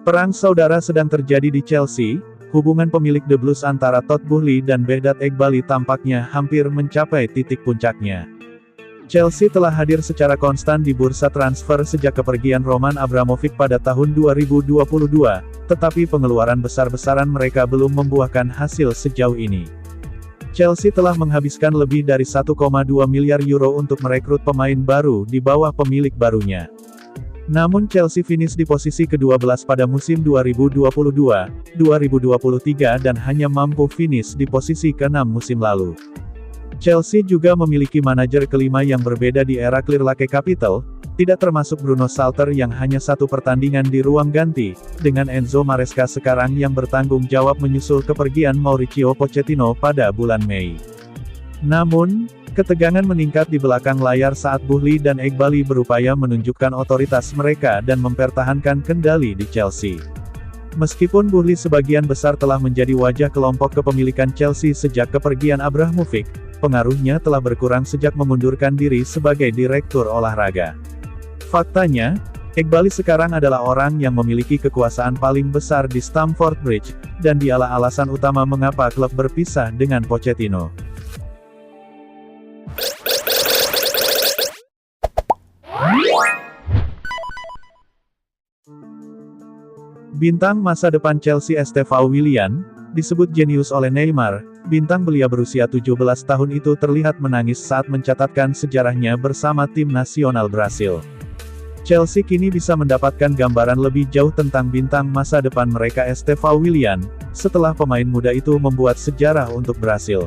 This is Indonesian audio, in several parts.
Perang saudara sedang terjadi di Chelsea. Hubungan pemilik The Blues antara Todd Boehly dan Behzat Eghbali tampaknya hampir mencapai titik puncaknya. Chelsea telah hadir secara konstan di bursa transfer sejak kepergian Roman Abramovich pada tahun 2022, tetapi pengeluaran besar-besaran mereka belum membuahkan hasil sejauh ini. Chelsea telah menghabiskan lebih dari 1,2 miliar euro untuk merekrut pemain baru di bawah pemilik barunya. Namun Chelsea finish di posisi ke-12 pada musim 2022-2023 dan hanya mampu finish di posisi ke-6 musim lalu. Chelsea juga memiliki manajer kelima yang berbeda di era Clearlake Capital, tidak termasuk Bruno Salter yang hanya satu pertandingan di ruang ganti, dengan Enzo Maresca sekarang yang bertanggung jawab menyusul kepergian Mauricio Pochettino pada bulan Mei. Namun, ketegangan meningkat di belakang layar saat Boehly dan Eghbali berupaya menunjukkan otoritas mereka dan mempertahankan kendali di Chelsea. Meskipun Boehly sebagian besar telah menjadi wajah kelompok kepemilikan Chelsea sejak kepergian Abramovich, pengaruhnya telah berkurang sejak memundurkan diri sebagai direktur olahraga. Faktanya, Eghbali sekarang adalah orang yang memiliki kekuasaan paling besar di Stamford Bridge, dan dialah alasan utama mengapa klub berpisah dengan Pochettino. Bintang masa depan Chelsea Estevão Willian, disebut jenius oleh Neymar, bintang belia berusia 17 tahun itu terlihat menangis saat mencatatkan sejarahnya bersama tim nasional Brasil. Chelsea kini bisa mendapatkan gambaran lebih jauh tentang bintang masa depan mereka Estevão Willian, setelah pemain muda itu membuat sejarah untuk Brasil.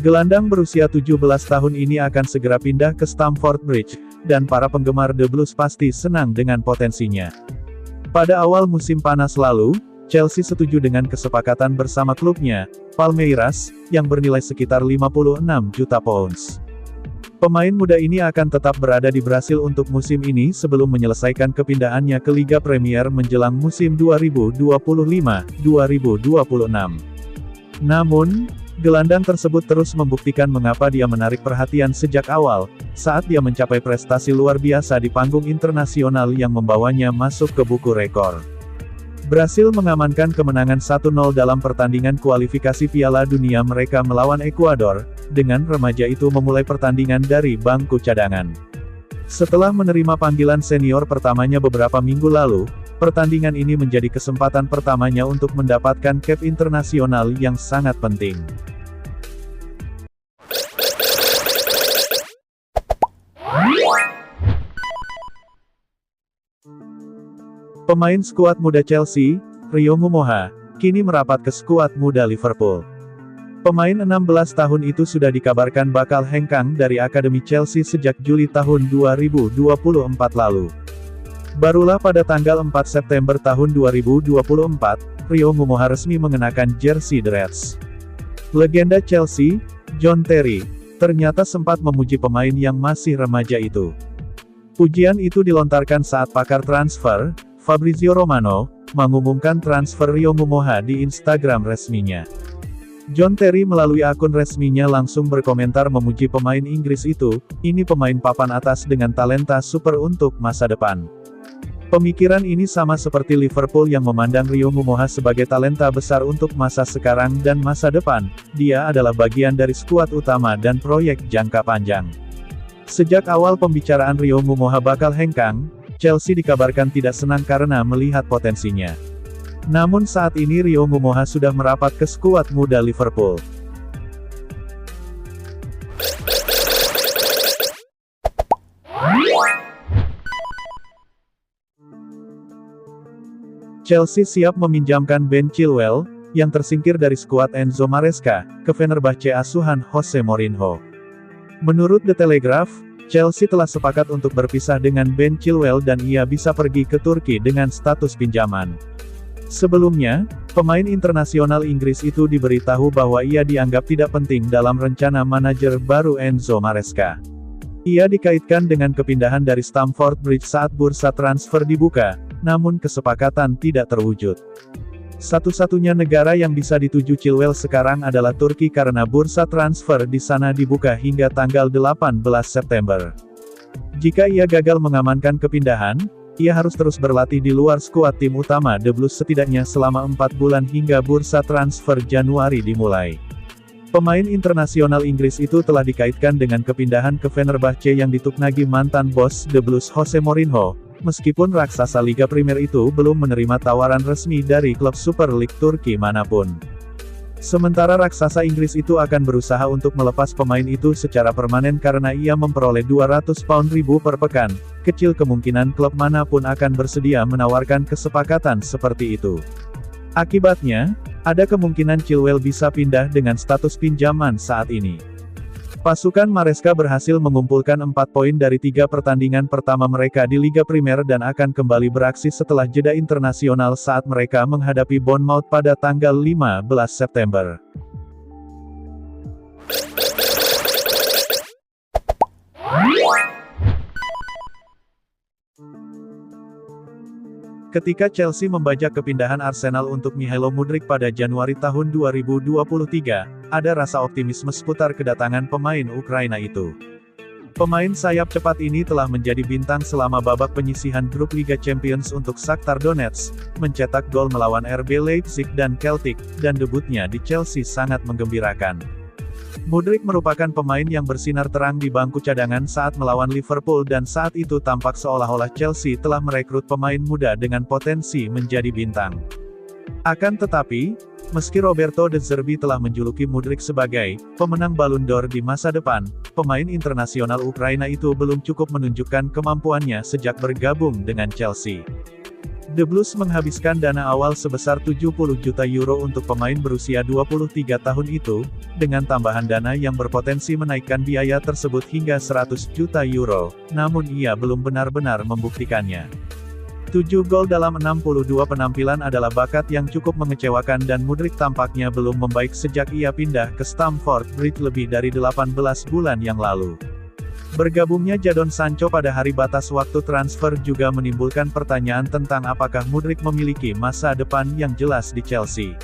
Gelandang berusia 17 tahun ini akan segera pindah ke Stamford Bridge, dan para penggemar The Blues pasti senang dengan potensinya. Pada awal musim panas lalu, Chelsea setuju dengan kesepakatan bersama klubnya, Palmeiras, yang bernilai sekitar 56 juta pounds. Pemain muda ini akan tetap berada di Brasil untuk musim ini sebelum menyelesaikan kepindahannya ke Liga Premier menjelang musim 2025-2026. Namun, gelandang tersebut terus membuktikan mengapa dia menarik perhatian sejak awal, saat dia mencapai prestasi luar biasa di panggung internasional yang membawanya masuk ke buku rekor. Brasil mengamankan kemenangan 1-0 dalam pertandingan kualifikasi Piala Dunia mereka melawan Ekuador, dengan remaja itu memulai pertandingan dari bangku cadangan. Setelah menerima panggilan senior pertamanya beberapa minggu lalu, pertandingan ini menjadi kesempatan pertamanya untuk mendapatkan cap internasional yang sangat penting. Pemain skuad muda Chelsea, Rio Ngumoha, kini merapat ke skuad muda Liverpool. Pemain 16 tahun itu sudah dikabarkan bakal hengkang dari Akademi Chelsea sejak Juli tahun 2024 lalu. Barulah pada tanggal 4 September tahun 2024, Rio Ngumoha resmi mengenakan jersey The Reds. Legenda Chelsea, John Terry, ternyata sempat memuji pemain yang masih remaja itu. Pujian itu dilontarkan saat pakar transfer, Fabrizio Romano, mengumumkan transfer Rio Ngumoha di Instagram resminya. John Terry melalui akun resminya langsung berkomentar memuji pemain Inggris itu, ini pemain papan atas dengan talenta super untuk masa depan. Pemikiran ini sama seperti Liverpool yang memandang Rio Ngumoha sebagai talenta besar untuk masa sekarang dan masa depan, dia adalah bagian dari skuad utama dan proyek jangka panjang. Sejak awal pembicaraan Rio Ngumoha bakal hengkang, Chelsea dikabarkan tidak senang karena melihat potensinya. Namun saat ini Rio Ngumoha sudah merapat ke skuad muda Liverpool. Chelsea siap meminjamkan Ben Chilwell, yang tersingkir dari skuad Enzo Maresca, ke Fenerbahce asuhan Jose Mourinho. Menurut The Telegraph, Chelsea telah sepakat untuk berpisah dengan Ben Chilwell dan ia bisa pergi ke Turki dengan status pinjaman. Sebelumnya, pemain internasional Inggris itu diberitahu bahwa ia dianggap tidak penting dalam rencana manajer baru Enzo Maresca. Ia dikaitkan dengan kepindahan dari Stamford Bridge saat bursa transfer dibuka, namun kesepakatan tidak terwujud. Satu-satunya negara yang bisa dituju Chilwell sekarang adalah Turki karena bursa transfer di sana dibuka hingga tanggal 18 September. Jika ia gagal mengamankan kepindahan, Ia harus terus berlatih di luar skuad tim utama The Blues setidaknya selama 4 bulan hingga bursa transfer Januari dimulai. Pemain internasional Inggris itu telah dikaitkan dengan kepindahan ke Fenerbahce yang dituknagi mantan bos The Blues Jose Mourinho, meskipun raksasa Liga Primer itu belum menerima tawaran resmi dari klub Super League Turki manapun. Sementara raksasa Inggris itu akan berusaha untuk melepas pemain itu secara permanen karena ia memperoleh 200 pound ribu per pekan. Kecil kemungkinan klub manapun akan bersedia menawarkan kesepakatan seperti itu. Akibatnya, ada kemungkinan Chilwell bisa pindah dengan status pinjaman saat ini. Pasukan Maresca berhasil mengumpulkan 4 poin dari 3 pertandingan pertama mereka di Liga Primer dan akan kembali beraksi setelah jeda internasional saat mereka menghadapi Bournemouth pada tanggal 15 September. Ketika Chelsea membajak kepindahan Arsenal untuk Mihailo Mudryk pada Januari tahun 2023, ada rasa optimisme seputar kedatangan pemain Ukraina itu. Pemain sayap cepat ini telah menjadi bintang selama babak penyisihan grup Liga Champions untuk Shakhtar Donetsk, mencetak gol melawan RB Leipzig dan Celtic, dan debutnya di Chelsea sangat menggembirakan. Mudryk merupakan pemain yang bersinar terang di bangku cadangan saat melawan Liverpool dan saat itu tampak seolah-olah Chelsea telah merekrut pemain muda dengan potensi menjadi bintang. Akan tetapi, meski Roberto De Zerbi telah menjuluki Mudryk sebagai pemenang Ballon d'Or di masa depan, pemain internasional Ukraina itu belum cukup menunjukkan kemampuannya sejak bergabung dengan Chelsea. The Blues menghabiskan dana awal sebesar 70 juta euro untuk pemain berusia 23 tahun itu, dengan tambahan dana yang berpotensi menaikkan biaya tersebut hingga 100 juta euro, namun ia belum benar-benar membuktikannya. 7 gol dalam 62 penampilan adalah bakat yang cukup mengecewakan dan Mudryk tampaknya belum membaik sejak ia pindah ke Stamford Bridge lebih dari 18 bulan yang lalu. Bergabungnya Jadon Sancho pada hari batas waktu transfer juga menimbulkan pertanyaan tentang apakah Mudryk memiliki masa depan yang jelas di Chelsea.